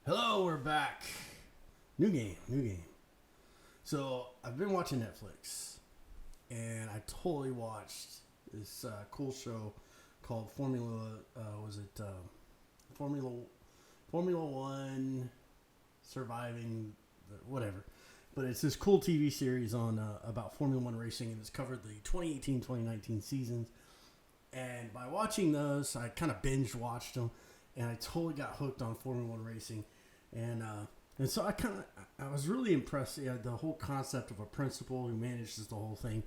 Hello, we're back. New game. So I've been watching Netflix, and I totally watched this cool show called Formula. Was it Formula Formula One Surviving? Whatever. But it's this cool TV series on about Formula One racing, and it's covered the 2018-2019 seasons. And by watching those, I kind of binge watched them, and I totally got hooked on Formula One racing, and so I was really impressed. Yeah, the whole concept of a principal who manages the whole thing,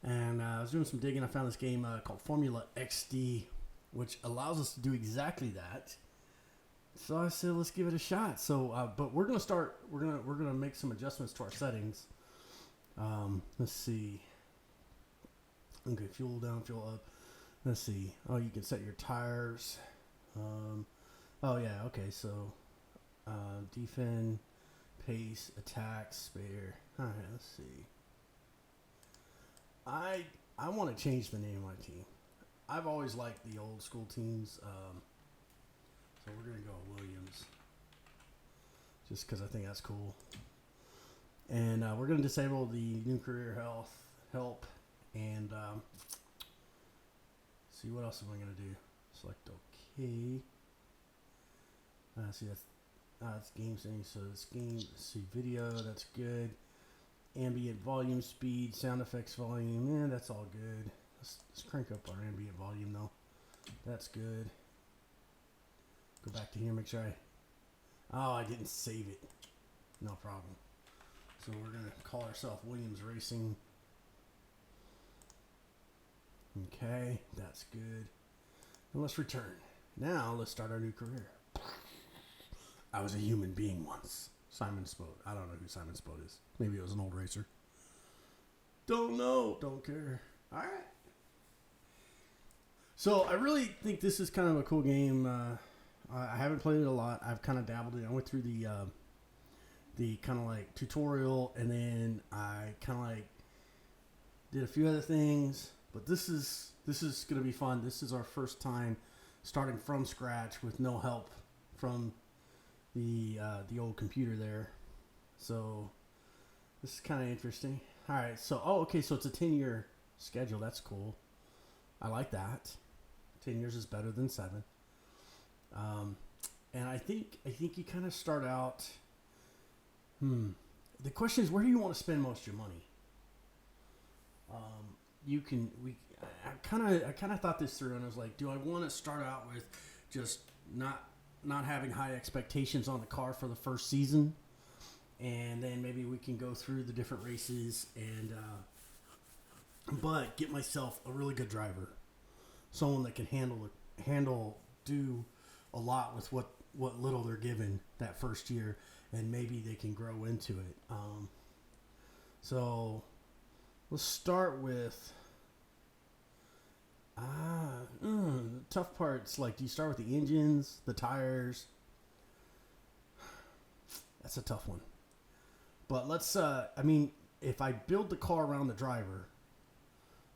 and I was doing some digging. I found this game called Formula XD, which allows us to do exactly that. So I said, let's give it a shot. So, but we're gonna start. We're gonna make some adjustments to our settings. Let's see. Okay, fuel down, fuel up. Let's see. Oh, you can set your tires. Oh yeah. Okay. So, defend, pace, attack, spare. All right. Let's see. I want to change the name of my team. I've always liked the old school teams. So we're gonna go Williams, just because I think that's cool. And we're gonna disable the new career help, and see what else am I gonna do. Select OK. See that's game setting. So it's game. Let's see video. That's good. Ambient volume, speed, sound effects volume. Yeah, that's all good. Let's crank up our ambient volume though. That's good. Go back to here. Make sure I didn't save it. No problem. So we're gonna call ourselves Williams Racing. Okay, that's good. And let's return. Now let's start our new career. I was a human being once. Simon Spote. I don't know who Simon Spote is. Maybe it was an old racer. Don't know. Don't care. All right. So I really think this is kind of a cool game. I haven't played it a lot. I've kind of dabbled in it. I went through the kind of like tutorial, and then I kind of like did a few other things. But this is gonna be fun. This is our first time starting from scratch with no help from the old computer there. So this is kind of interesting. All right. So okay. So it's a 10-year schedule. That's cool. I like that. 10 years is better than 7. And I think you kind of start out. The question is, where do you want to spend most of your money? I kind of thought this through, and I was like, do I want to start out with just not having high expectations on the car for the first season, and then maybe we can go through the different races and but get myself a really good driver, someone that can do a lot with what little they're given that first year, and maybe they can grow into it. So let's start with the tough parts. Like, do you start with the engines, the tires? That's a tough one. But let's if I build the car around the driver,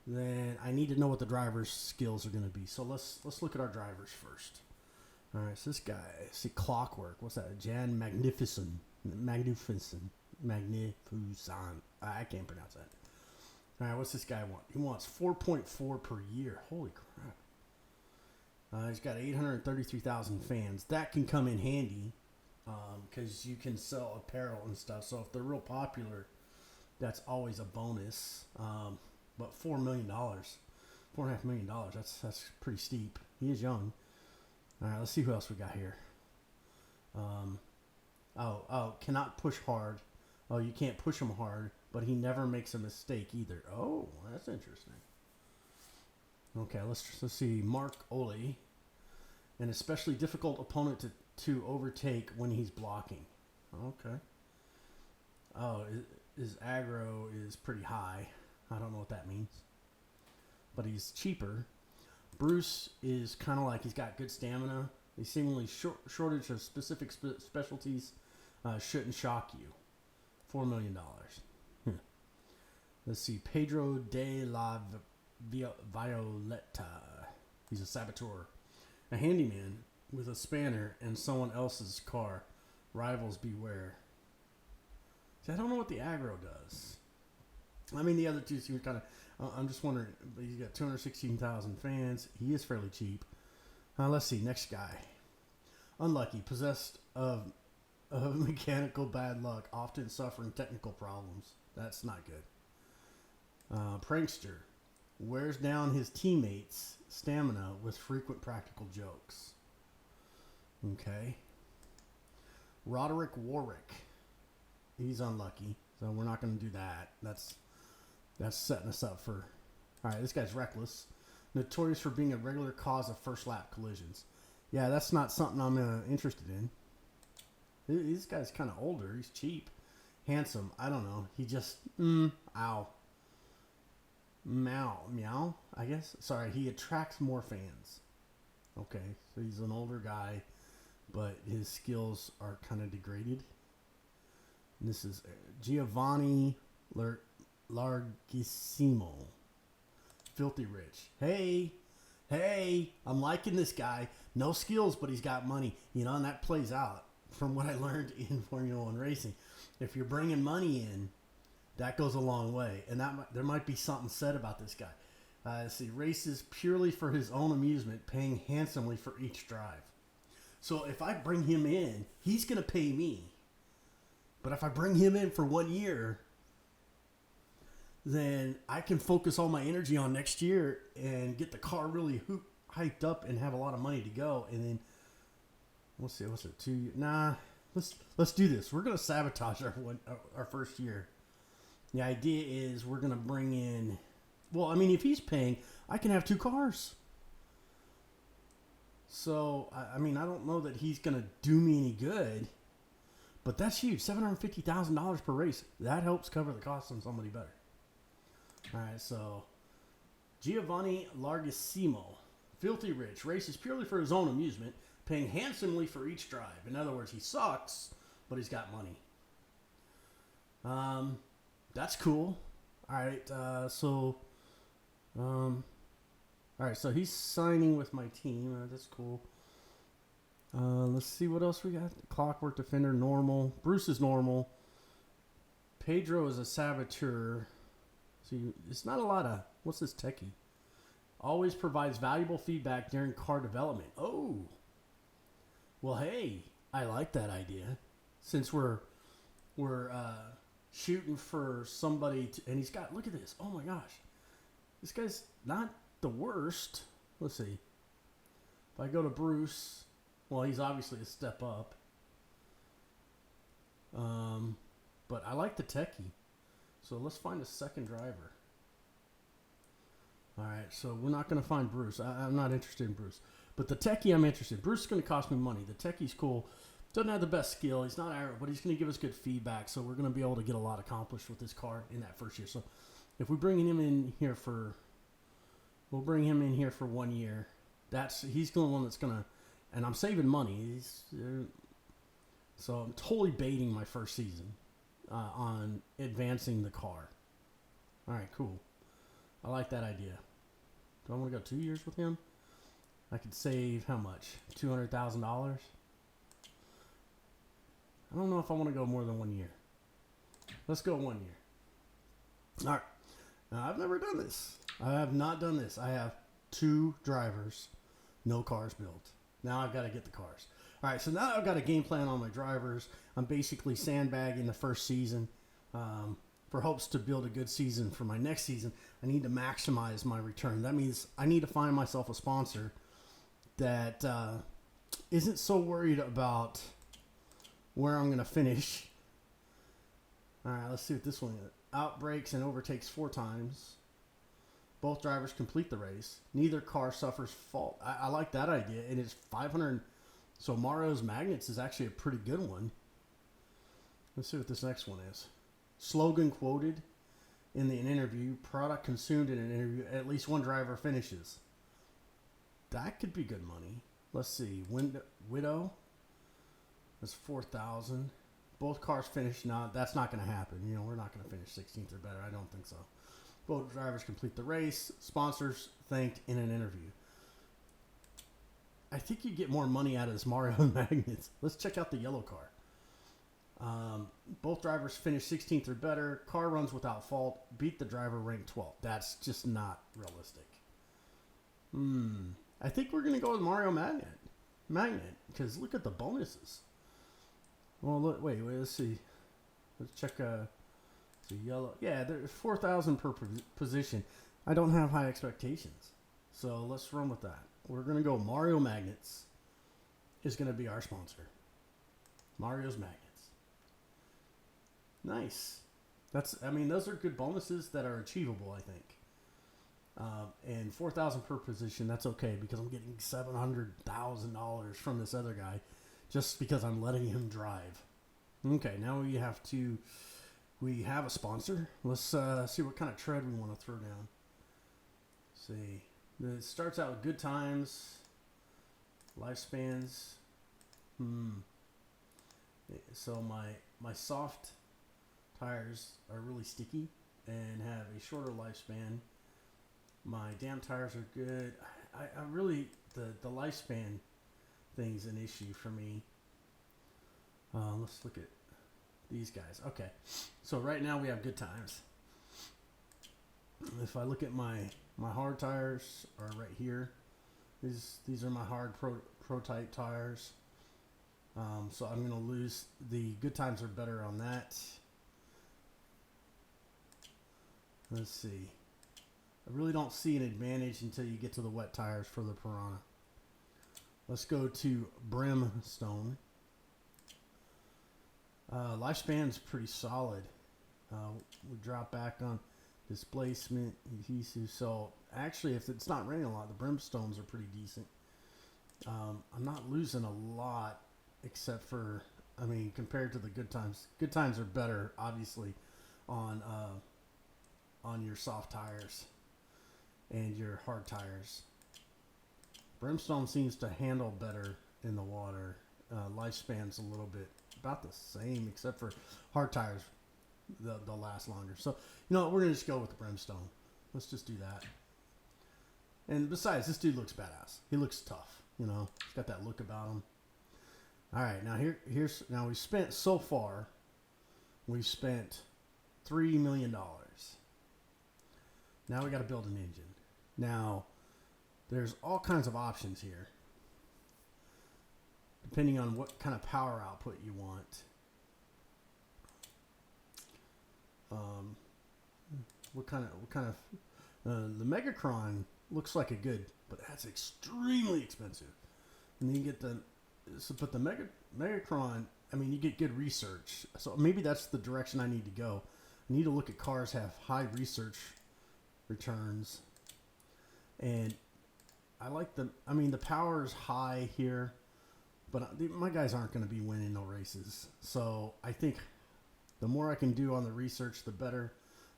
then I need to know what the driver's skills are going to be. So let's look at our drivers first. All right, so this guy, see Clockwork. What's that? Jan Magnificent. I can't pronounce that. All right, what's this guy want? He wants 4.4 per year. Holy crap. He's got 833,000 fans. That can come in handy because you can sell apparel and stuff. So if they're real popular, that's always a bonus. But $4 million, $4.5 million, that's pretty steep. He is young. All right, let's see who else we got here. Cannot push hard. Oh, you can't push him hard, but he never makes a mistake either. Oh, that's interesting. Okay, let's see. Mark Ole, an especially difficult opponent to overtake when he's blocking. Okay. Oh, his aggro is pretty high. I don't know what that means, but he's cheaper. Bruce is kind of like, he's got good stamina. The seemingly shortage of specific specialties shouldn't shock you. $4 million. Let's see. Pedro de la Violeta. He's a saboteur. A handyman with a spanner in someone else's car. Rivals beware. See, I don't know what the aggro does. I mean, the other two seem kind of. I'm just wondering. He's got 216,000 fans. He is fairly cheap. Let's see. Next guy. Unlucky. Possessed of mechanical bad luck. Often suffering technical problems. That's not good. Prankster. Wears down his teammates' stamina with frequent practical jokes. Okay. Roderick Warwick. He's unlucky, so we're not going to do that. That's setting us up for... All right, this guy's reckless. Notorious for being a regular cause of first lap collisions. Yeah, that's not something I'm interested in. This guy's kind of older. He's cheap. Handsome. I don't know. He just... ow. Meow, I guess. Sorry, he attracts more fans. Okay, so he's an older guy, but his skills are kind of degraded. And this is Giovanni Larghissimo. Filthy rich. Hey, I'm liking this guy. No skills, but he's got money. You know, and that plays out from what I learned in Formula One racing. If you're bringing money in, that goes a long way, and there might be something said about this guy. Let's see, races purely for his own amusement, paying handsomely for each drive. So if I bring him in, he's going to pay me. But if I bring him in for 1 year, then I can focus all my energy on next year and get the car really hyped up and have a lot of money to go. And then, let's see, what's it, 2 years? Nah, let's do this. We're going to sabotage our first year. The idea is we're going to bring in... Well, I mean, if he's paying, I can have 2 cars. So, I mean, I don't know that he's going to do me any good. But that's huge. $750,000 per race. That helps cover the cost on somebody better. All right, so... Giovanni Larghissimo. Filthy rich. Races purely for his own amusement. Paying handsomely for each drive. In other words, he sucks, but he's got money. That's cool. All right, so he's signing with my team. That's cool. Let's see what else we got. Clockwork Defender, normal. Bruce is normal. Pedro is a saboteur. See, it's not a lot of... What's this techie? Always provides valuable feedback during car development. Oh. Well, hey, I like that idea. Since we're shooting for somebody to, and he's got, look at this. Oh my gosh. This guy's not the worst. Let's see. If I go to Bruce, well, he's obviously a step up. But I like the techie. So let's find a second driver. All right, so we're not going to find Bruce. I'm not interested in Bruce. But the techie, I'm interested. Bruce is going to cost me money. The techie's cool. Doesn't have the best skill. He's not aero, but he's going to give us good feedback. So we're going to be able to get a lot accomplished with this car in that first year. So if we bring him in here we'll bring him in here for 1 year. He's the one that's going to, and I'm saving money. So I'm totally baiting my first season on advancing the car. All right, cool. I like that idea. Do I want to go 2 years with him? I could save how much? $200,000? I don't know if I want to go more than 1 year. Let's go 1 year. All right. Now, I've never done this. I have not done this. I have 2 drivers, no cars built. Now I've got to get the cars. All right, so now I've got a game plan on my drivers. I'm basically sandbagging the first season for hopes to build a good season for my next season. I need to maximize my return. That means I need to find myself a sponsor that isn't so worried about where I'm going to finish. All right, let's see what this one is. Outbreaks and overtakes 4 times. Both drivers complete the race. Neither car suffers fault. I like that idea. And it's 500. So Mario's Magnets is actually a pretty good one. Let's see what this next one is. Slogan quoted in an interview. Product consumed in an interview. At least one driver finishes. That could be good money. Let's see. Widow. That's 4,000. Both cars finished. No, that's not going to happen. You know, we're not going to finish 16th or better. I don't think so. Both drivers complete the race. Sponsors thanked in an interview. I think you get more money out of this Mario Magnets. Let's check out the yellow car. Both drivers finish 16th or better. Car runs without fault. Beat the driver ranked 12th. That's just not realistic. I think we're going to go with Mario Magnet, because look at the bonuses. Well, look, wait, let's see. Let's check. So yellow. Yeah, there's 4,000 per position. I don't have high expectations, so let's run with that. We're going to go Mario Magnets is going to be our sponsor. Mario's Magnets. Nice. Those are good bonuses that are achievable, I think. And 4,000 per position, that's okay because I'm getting $700,000 from this other guy just because I'm letting him drive. Okay, now we have a sponsor. Let's see what kind of tread we want to throw down. Let's see. It starts out with good times, lifespans. So my soft tires are really sticky and have a shorter lifespan. My damp tires are good. I really, the lifespan thing's an issue for me. Let's look at these guys. Okay, so right now we have good times. If I look at my hard tires are right here. These are my hard pro type tires. So I'm gonna lose. The good times are better on that. Let's see. I really don't see an advantage until you get to the wet tires for the Piranha. Let's go to Brimstone. Lifespan's pretty solid. We drop back on displacement, adhesive. So actually, if it's not raining a lot, the Brimstones are pretty decent. I'm not losing a lot, except for, compared to the good times. Good times are better, obviously, on your soft tires and your hard tires. Brimstone seems to handle better in the water. Lifespan's a little bit about the same, except for hard tires, they'll last longer. So, we're going to just go with the Brimstone. Let's just do that. And besides, this dude looks badass. He looks tough, He's got that look about him. All right, now now we've spent so far, we've spent $3 million. Now we got to build an engine. Now, there's all kinds of options here, depending on what kind of power output you want. The Megacron looks like a good, but that's extremely expensive. And then you get but the Megacron, you get good research. So maybe that's the direction I need to go. I need to look at cars that have high research returns. And I like the power is high here, but my guys aren't going to be winning no races. So I think the more I can do on the research, the better.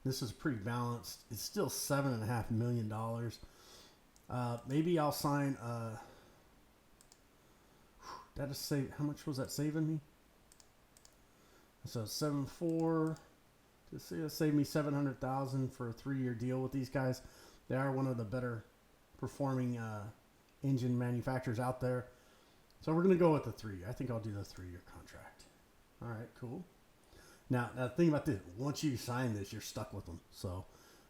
This is pretty balanced. It's still $7.5 million. Maybe I'll sign. That is save. How much was that saving me? So 7.4. That saved me $700,000 for a 3-year deal with these guys. They are one of the better performing engine manufacturers out there. So we're going to go with the 3. I think I'll do the 3-year contract. All right, cool. Now, the thing about this, once you sign this, you're stuck with them. So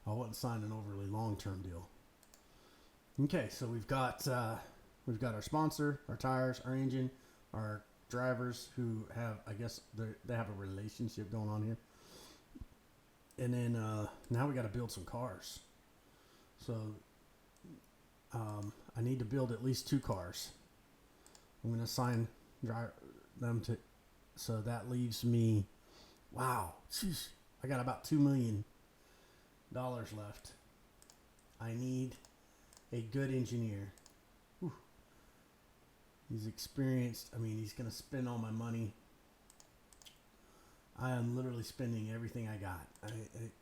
I wouldn't sign an overly long-term deal. Okay, so we've got our sponsor, our tires, our engine, our drivers who have, I guess, they have a relationship going on here. And then now we got to build some cars. So I need to build at least 2 cars. I'm going to assign them to, so that leaves me, wow, geez, I got about $2 million left. I need a good engineer. Whew. He's experienced. He's going to spend all my money. I am literally spending everything I got.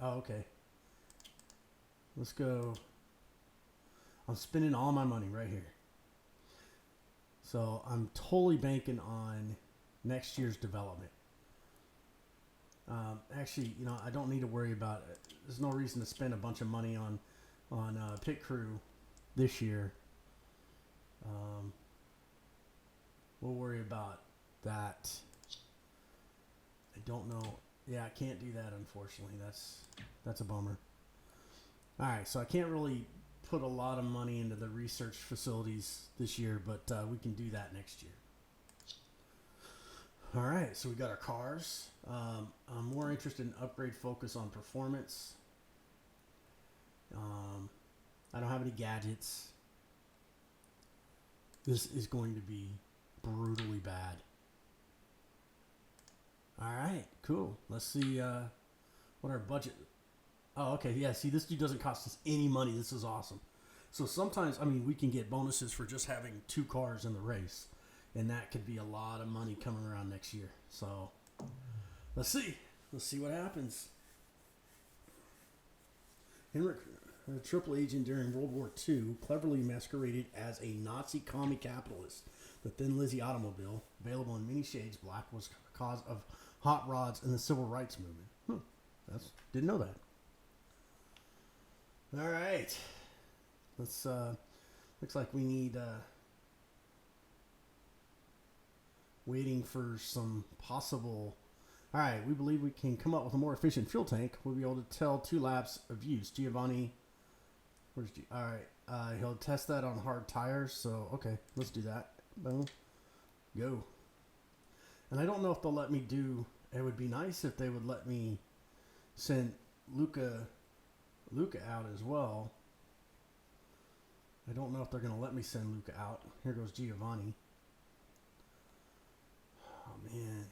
Okay. Let's go. I'm spending all my money right here. So I'm totally banking on next year's development. Actually, I don't need to worry about it. There's no reason to spend a bunch of money on pit crew this year. We'll worry about that don't know. Yeah, I can't do that, unfortunately. That's a bummer. All right, so I can't really put a lot of money into the research facilities this year, but we can do that next year. All right, so we got our cars. I'm more interested in upgrade focus on performance. I don't have any gadgets. This is going to be brutally bad. All right, cool. Let's see what our budget. Oh, okay. Yeah, see, this dude doesn't cost us any money. This is awesome. So sometimes, I mean, we can get bonuses for just having 2 cars in the race. And that could be a lot of money coming around next year. So let's see. Let's see what happens. Henrik, a triple agent during World War II, cleverly masqueraded as a Nazi commie capitalist. The Thin Lizzy automobile, available in many shades black, was the cause of hot rods in the civil rights movement. Didn't know that. All right. Let's. Looks like we need. Waiting for some possible. All right, we believe we can come up with a more efficient fuel tank. We'll be able to tell 2 laps of use. Giovanni, where's G? All right, he'll test that on hard tires. So okay, let's do that. Boom, go. And I don't know if they'll let me do. It would be nice if they would let me send Luca out as well. I don't know if they're going to let me send Luca out. Here goes Giovanni. Oh, man.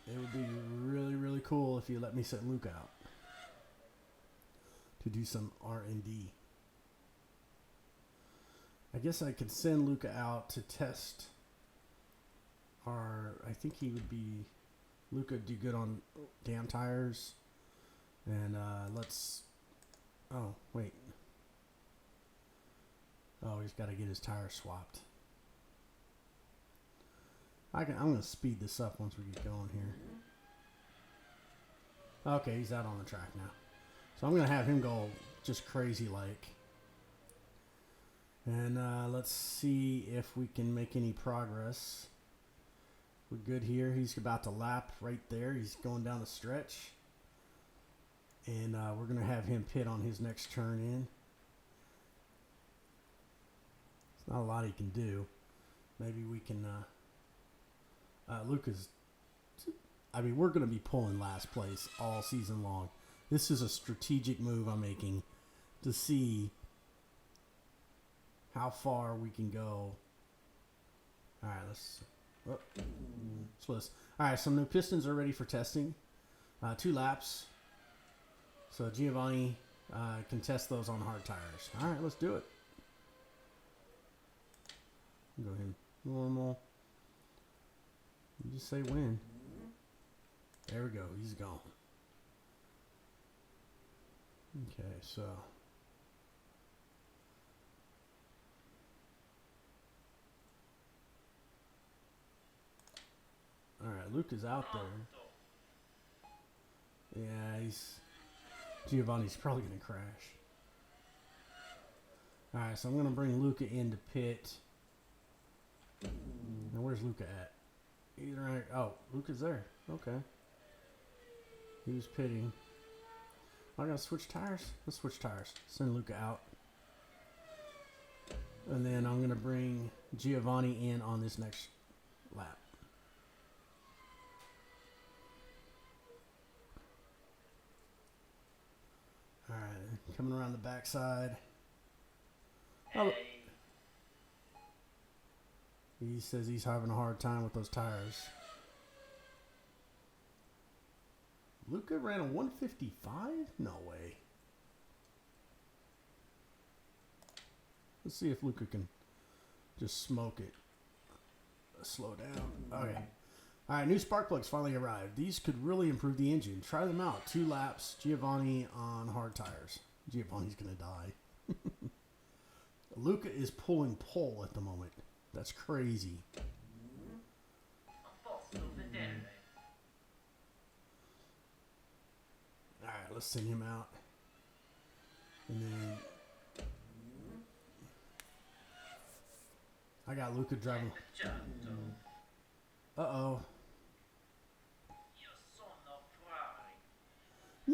It would be really, really cool if you let me send Luca out to do some R&D. I guess I could send Luca out to test I think he would be, Luca do good on damn tires. And oh, wait. Oh, he's got to get his tires swapped. I'm going to speed this up once we get going here. Okay, he's out on the track now. So I'm going to have him go just crazy like. And let's see if we can make any progress. We're good here. He's about to lap right there. He's going down the stretch. And we're going to have him pit on his next turn in. It's not a lot he can do. Maybe we can... Lucas, I mean, we're going to be pulling last place all season long. This is a strategic move I'm making to see how far we can go. All right, let's split. All right, some new pistons are ready for testing. 2 laps. So Giovanni can test those on hard tires. All right, let's do it. Go ahead. Normal. You just say when. There we go. He's gone. Okay, so. All right, Luke is out there. Yeah, Giovanni's probably going to crash. All right, so I'm going to bring Luca into pit. Now, where's Luca at? He's right. Oh, Luca's there. Okay. He was pitting. I got to switch tires? Let's switch tires. Send Luca out. And then I'm going to bring Giovanni in on this next lap. All right, coming around the backside. Oh, he says he's having a hard time with those tires. Luca ran a 155? No way. Let's see if Luca can just smoke it. Slow down. Okay. All right, new spark plugs finally arrived. These could really improve the engine. Try them out. 2 laps. Giovanni on hard tires. Giovanni's going to die. Luca is pulling pole at the moment. That's crazy. All right, let's send him out. And then I got Luca driving. Uh-oh.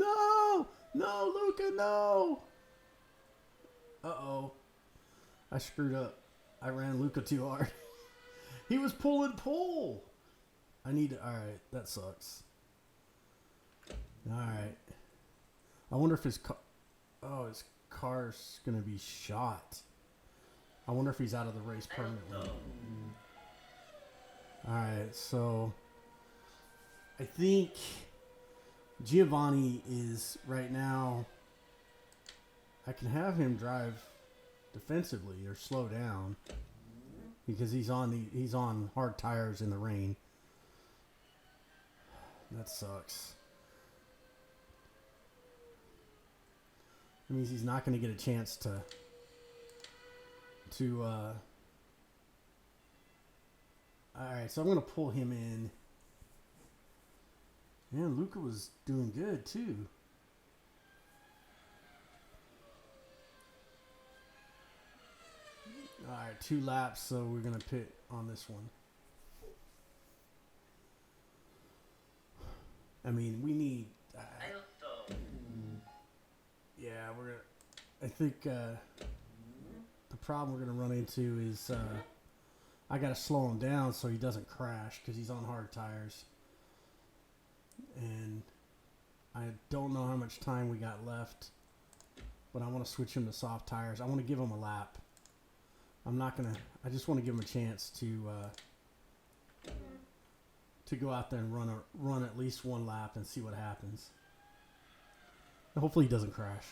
No! No, Luca, no! Uh-oh. I screwed up. I ran Luca too hard. He was pulling pole. I need to... Alright, that sucks. Alright. I wonder if his car... Oh, his car's going to be shot. I wonder if he's out of the race permanently. Alright, so... I think Giovanni is right now... I can have him drive defensively or slow down because he's on hard tires in the rain. That sucks. That means he's not going to get a chance to all right, so I'm going to pull him in. Man, Luca was doing good too. All right, 2 laps, so we're going to pit on this one. I mean, we need... yeah, we're going to... I think the problem we're going to run into is I got to slow him down so he doesn't crash because he's on hard tires. And I don't know how much time we got left, but I want to switch him to soft tires. I want to give him a lap. I'm not gonna. I just want to give him a chance to go out there and run at least 1 lap and see what happens. And hopefully he doesn't crash.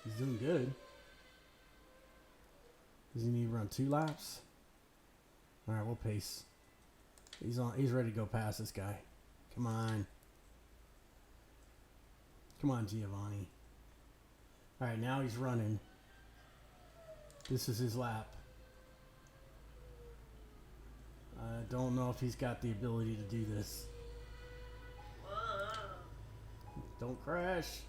He's doing good. Does he need to run 2 laps? All right, we'll pace. He's on. He's ready to go past this guy. Come on. Come on, Giovanni. All right, now he's running. This is his lap. I don't know if he's got the ability to do this. Don't crash.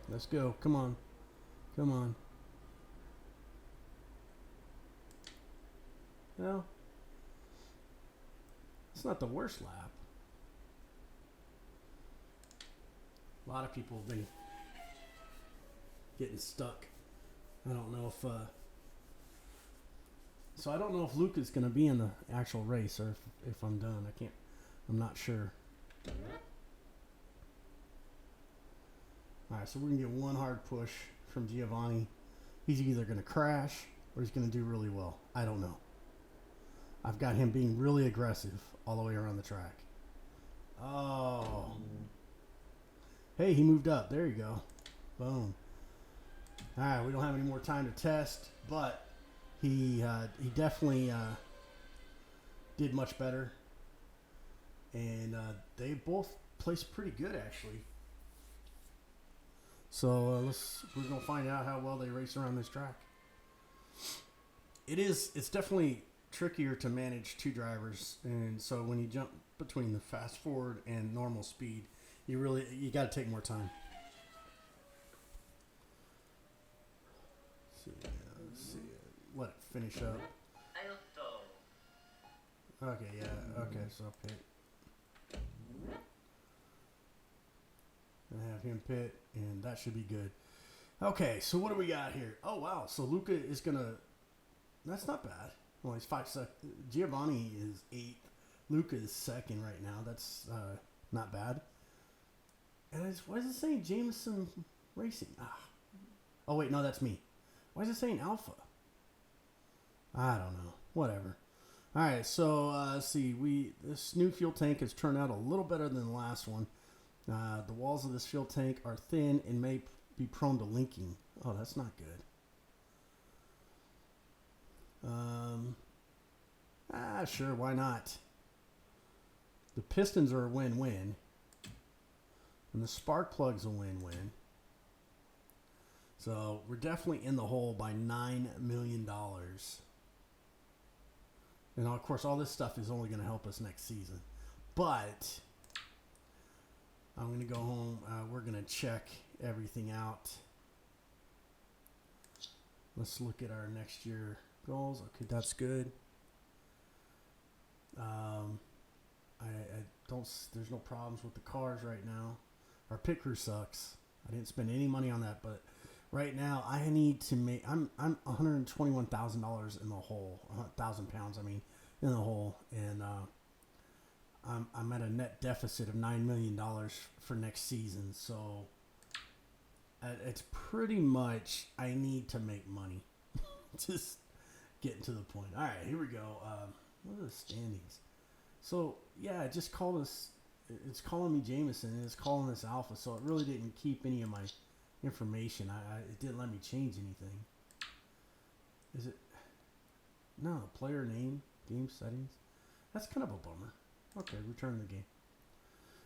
Let's go. Come on. Come on. Well, it's not the worst lap. A lot of people have been getting stuck. I don't know if so I don't know if Luca's going to be in the actual race or if I'm done. I'm not sure. Alright, so we're going to get 1 hard push from Giovanni. He's either going to crash or he's going to do really well. I don't know. I've got him being really aggressive all the way around the track. Oh. Hey, he moved up. There you go. Boom. All right, we don't have any more time to test, but he definitely did much better, and they both placed pretty good actually. So we're gonna find out how well they race around this track. It's definitely trickier to manage 2 drivers, and so when you jump between the fast forward and normal speed, you got to take more time. Let's see. Let it finish up. Okay, yeah. Okay, so pit. And have him pit, and that should be good. Okay, so what do we got here? Oh, wow. So Luca is going to... That's not bad. Well, he's 5 seconds. Giovanni is 8th. Luca is 2nd right now. That's not bad. And why is it saying Jameson Racing? Oh, wait. No, that's me. Why is it saying Alpha? I don't know. Whatever. All right, so let's see. This new fuel tank has turned out a little better than the last one. The walls of this fuel tank are thin and may be prone to linking. Oh, that's not good. Sure, why not? The pistons are a win-win. And the spark plug's a win-win. So we're definitely in the hole by $9 million. And of course, all this stuff is only going to help us next season. But I'm going to go home. We're going to check everything out. Let's look at our next year goals. Okay, that's good. I don't. There's no problems with the cars right now. Our pit crew sucks. I didn't spend any money on that, but right now I need to make. I'm $121,000 in the hole. 1,000 pounds. I mean, in the hole, and I'm at a net deficit of $9 million for next season. So it's pretty much I need to make money. Just getting to the point. All right, here we go. What are the standings? So yeah, it just called us. It's calling me Jameson and it's calling us Alpha. So it really didn't keep any of my information. It didn't let me change anything. Is it? No, player name, game settings. That's kind of a bummer. Okay, return the game.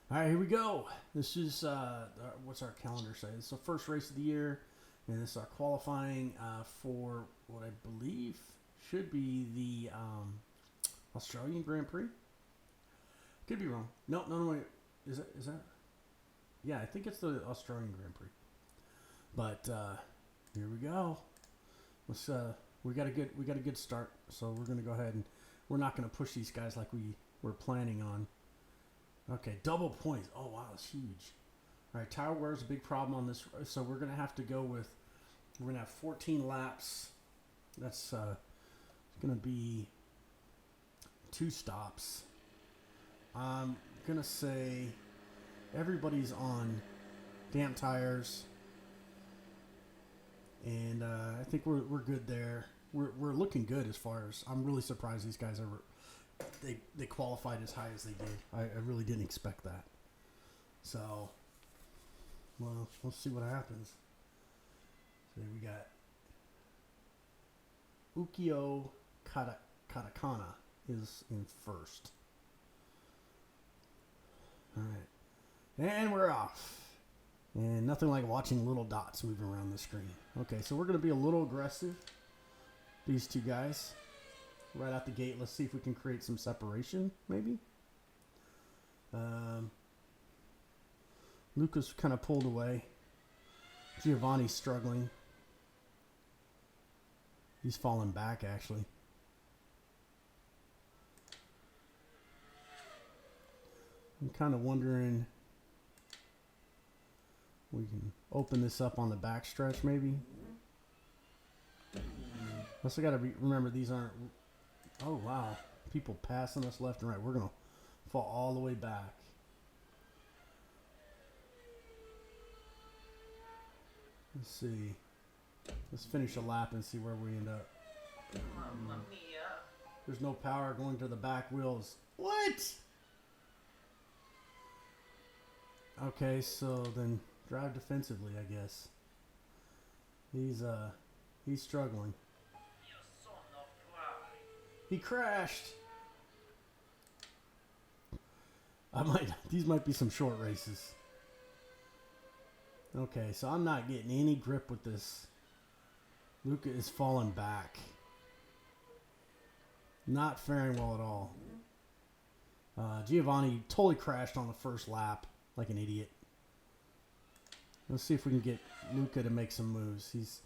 All right, here we go. This is what's our calendar say? It's the first race of the year, and this is our qualifying for what I believe should be the Australian Grand Prix. Could be wrong. No, wait. Is that? Yeah, I think it's the Australian Grand Prix. But here we go. Let's we got a good start. So we're gonna go ahead and we're not gonna push these guys like we were planning on. Okay, double points. Oh wow, that's huge. All right, tire wear is a big problem on this. So we're gonna have to go with. We're gonna have 14 laps. That's gonna be 2 stops. I'm gonna say everybody's on damp tires, and I think we're good there. We're looking good as far as I'm really surprised these guys ever they qualified as high as they did. I really didn't expect that. So, well, let's see what happens. So we got Ukio Katakana is in first. All right. And we're off. And nothing like watching little dots moving around the screen. Okay, so we're going to be a little aggressive. These two guys. Right out the gate. Let's see if we can create some separation, maybe. Lucas kind of pulled away. Giovanni's struggling. He's falling back, actually. I'm kind of wondering, we can open this up on the back stretch maybe. Also got to remember these aren't, oh wow, people passing us left and right. We're going to fall all the way back. Let's see. Let's finish a lap and see where we end up. There's no power going to the back wheels. What? Okay, so then drive defensively, I guess. He's struggling. He crashed. These might be some short races. Okay, so I'm not getting any grip with this. Luca is falling back. Not faring well at all. Giovanni totally crashed on the first lap like an idiot. Let's see if we can get Luca to make some moves. He's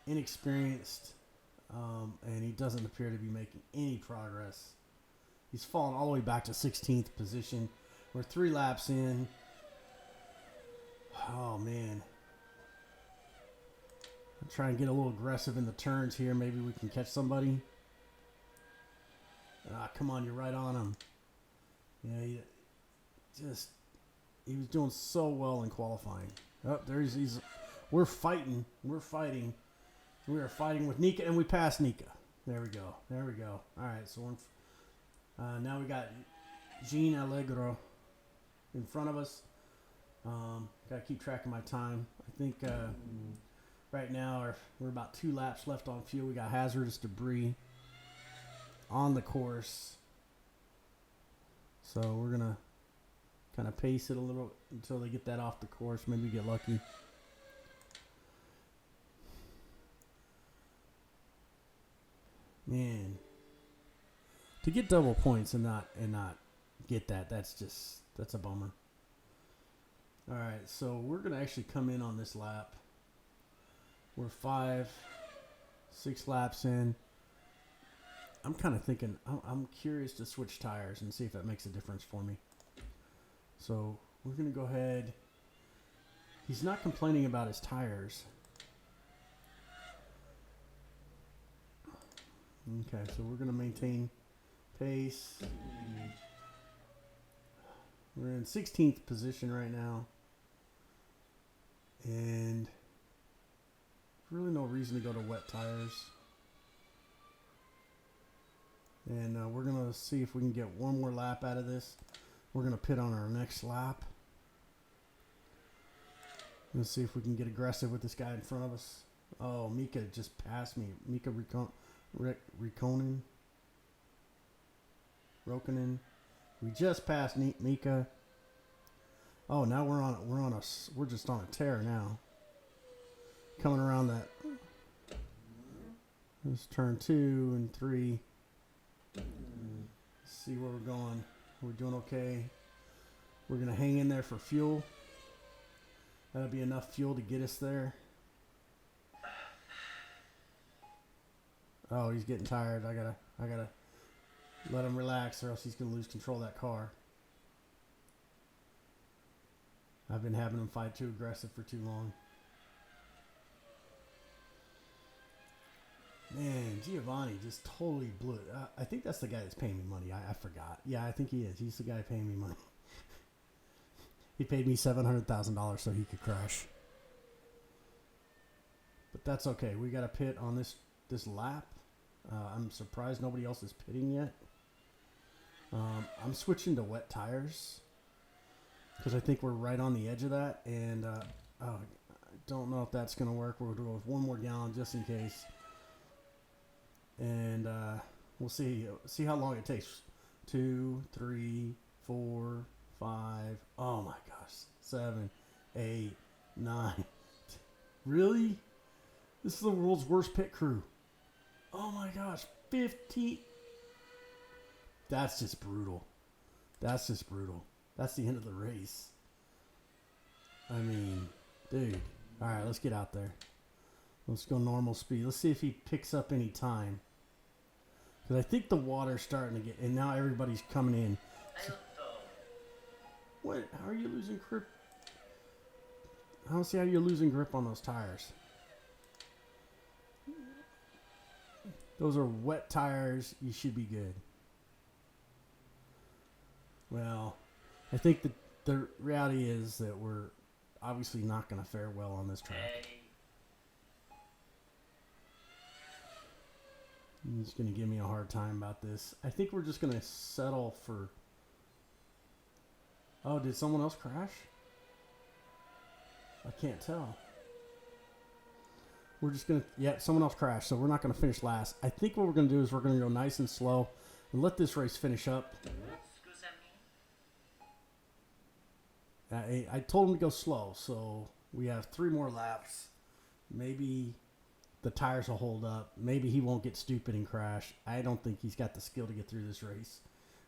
inexperienced, and he doesn't appear to be making any progress. He's fallen all the way back to 16th position. We're 3 laps in. Oh, man. I'm trying to get a little aggressive in the turns here. Maybe we can catch somebody. Come on, you're right on him. Yeah, he was doing so well in qualifying. Oh, we're fighting. We are fighting with Nika, and we passed Nika. There we go. All right, so now we got Jean Allegro in front of us. Got to keep track of my time. I think right now we're about 2 laps left on fuel. We got hazardous debris on the course. So we're going to kind of pace it a little until they get that off the course. Maybe get lucky. Man. To get double points and not get that's a bummer. All right, so we're going to actually come in on this lap. We're 6 laps in. I'm kind of thinking, I'm curious to switch tires and see if that makes a difference for me. So we're going to go ahead. He's not complaining about his tires. Okay, so we're going to maintain pace. We're in 16th position right now. And really no reason to go to wet tires. And we're going to see if we can get one more lap out of this. We're going to pit on our next lap. Let's see if we can get aggressive with this guy in front of us. Oh, Mika just passed me. Mika Räikkönen. We just passed Mika. Oh, now we're just on a tear now. Coming around that. Let's turn 2 and 3. Let's see where we're going. We're doing okay. We're going to hang in there for fuel. That'll be enough fuel to get us there. Oh, he's getting tired. I gotta let him relax or else he's going to lose control of that car. I've been having him fight too aggressive for too long. Man, Giovanni just totally blew it. I think that's the guy that's paying me money. I forgot. Yeah, I think he is. He's the guy paying me money. He paid me $700,000 so he could crash. But that's okay. We got a pit on this lap. I'm surprised nobody else is pitting yet. I'm switching to wet tires because I think we're right on the edge of that. And I don't know if that's going to work. We'll go with one more gallon just in case. And we'll see how long it takes. 2, 3, 4, 5. Oh my gosh. 7, 8, 9. Really? This is the world's worst pit crew. Oh my gosh. 15. That's just brutal. That's the end of the race. I mean, dude. All right, let's get out there. Let's go normal speed. Let's see if he picks up any time. Because I think the water's starting to get... And now everybody's coming in. What? How are you losing grip? I don't see how you're losing grip on those tires. Those are wet tires. You should be good. Well, I think the reality is that we're obviously not going to fare well on this track. He's going to give me a hard time about this. I think we're just going to settle for... Oh, did someone else crash? I can't tell. We're just going to... Yeah, someone else crashed, so we're not going to finish last. I think what we're going to do is we're going to go nice and slow and let this race finish up. I told him to go slow, so we have 3 more laps. Maybe the tires will hold up. Maybe he won't get stupid and crash. I don't think he's got the skill to get through this race.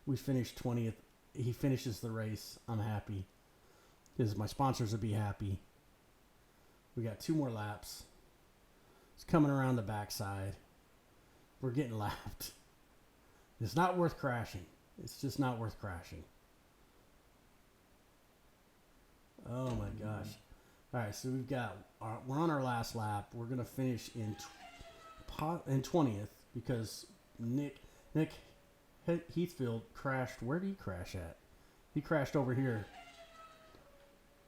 We finished 20th. He finishes the race. I'm happy because my sponsors will be happy. We got 2 more laps. It's coming around the backside. We're getting lapped. It's not worth crashing. It's just not worth crashing. Oh my gosh. All right, so we're on our last lap. We're going to finish in 20th because Nick Heathfield crashed. Where did he crash at? He crashed over here.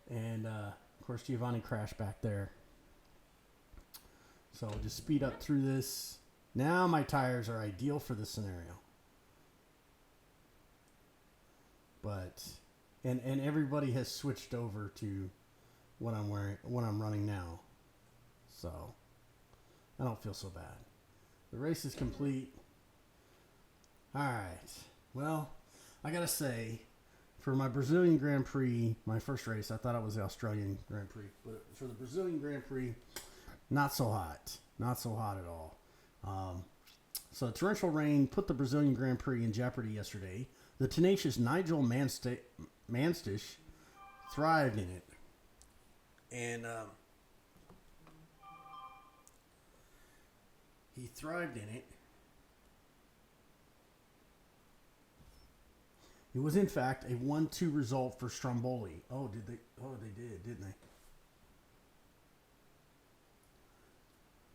And, of course, Giovanni crashed back there. So we'll just speed up through this. Now my tires are ideal for this scenario. But, and everybody has switched over to what I'm wearing, what I'm running now. So, I don't feel so bad. The race is complete. All right. Well, I got to say, for my Brazilian Grand Prix, my first race, I thought it was the Australian Grand Prix. But for the Brazilian Grand Prix, not so hot. Not so hot at all. So torrential rain put the Brazilian Grand Prix in jeopardy yesterday. The tenacious Nigel Mansell thrived in it. And he thrived in it. It was in fact a 1-2 result for Stromboli. Oh, did they? Oh, they did, didn't they?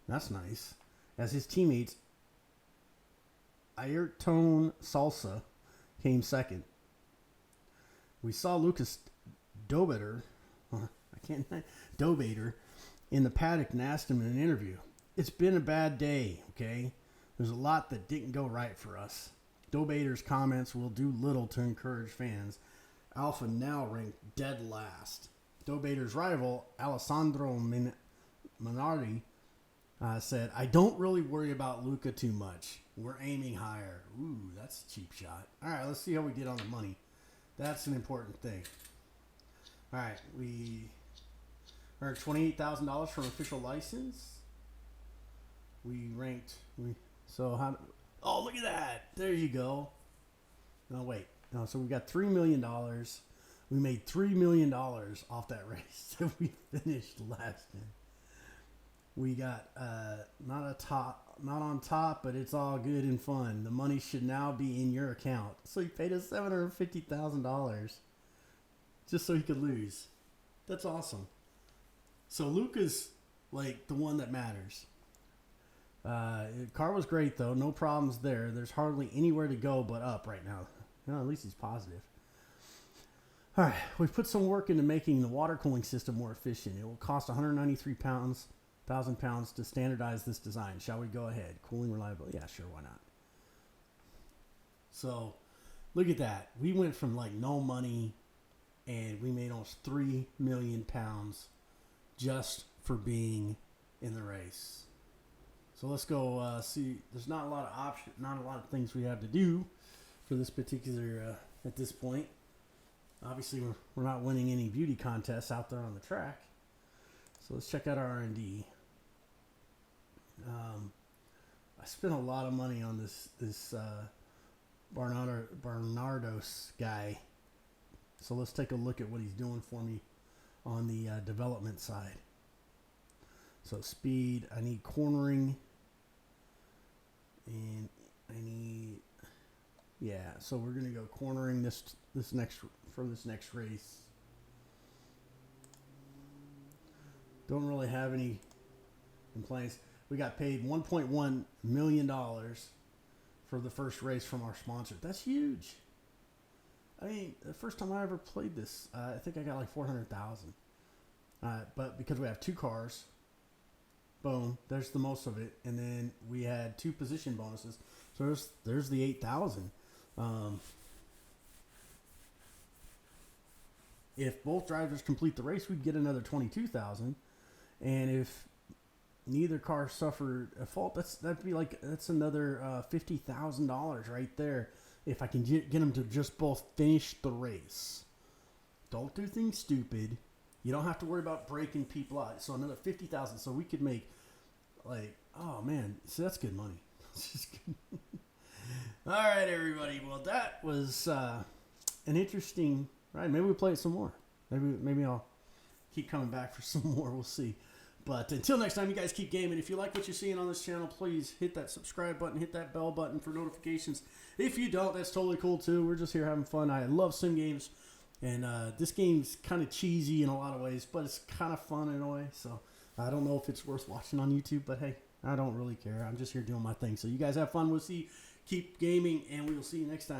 That's nice. As his teammates, Ayrton Salsa came second. We saw Lucas Dobater, Dobater, in the paddock and asked him in an interview, "It's been a bad day, okay? There's a lot that didn't go right for us." Dobater's comments will do little to encourage fans. Alfa now ranked dead last. Dobater's rival, Alessandro Minardi, said, "I don't really worry about Luca too much. We're aiming higher." Ooh, that's a cheap shot. All right, let's see how we did on the money. That's an important thing. All right, we earned $28,000 from official license. We ranked. Oh, look at that! There you go. No, wait. No, so we got $3 million. We made $3 million off that race that we finished last in. We got not on top, but it's all good and fun. The money should now be in your account. So he paid us $750,000 just so he could lose. That's awesome. So Luca's like the one that matters. Car was great though, no problems there. There's hardly anywhere to go but up right now. At least he's positive. All right, we've put some work into making the water cooling system more efficient. It will cost 193,000 pounds to standardize this design. Shall we go ahead? Cooling reliability? Yeah, sure, why not? So, look at that. We went from like no money, and we made almost 3 million pounds just for being in the race. So let's go see. There's not a lot of options, not a lot of things we have to do for this particular at this point. Obviously, we're not winning any beauty contests out there on the track. So let's check out our R&D. I spent a lot of money on this Bernardos guy. So let's take a look at what he's doing for me on the development side. So speed, I need cornering, and I need, yeah. So we're gonna go cornering this next race. Don't really have any complaints. We got paid $1.1 million for the first race from our sponsor. That's huge. I mean, the first time I ever played this, I think I got like 400,000. But because we have 2 cars, boom, there's the most of it. And then we had 2 position bonuses. So there's the 8,000. If both drivers complete the race, we'd get another 22,000. And if neither car suffered a fault, that's another $50,000 right there. If I can get them to just both finish the race. Don't do things stupid. You don't have to worry about breaking people out. So another 50,000. So we could make like, oh man, so that's good money. It's just good. All right, everybody. Well, that was an interesting. Right? Maybe we play it some more. Maybe I'll keep coming back for some more. We'll see. But until next time, you guys keep gaming. If you like what you're seeing on this channel, please hit that subscribe button, hit that bell button for notifications. If you don't, that's totally cool too. We're just here having fun. I love sim games, and this game's kind of cheesy in a lot of ways, but it's kind of fun in a way. So I don't know if it's worth watching on YouTube, but hey, I don't really care. I'm just here doing my thing. So you guys have fun. We'll see. Keep gaming, and we will see you next time.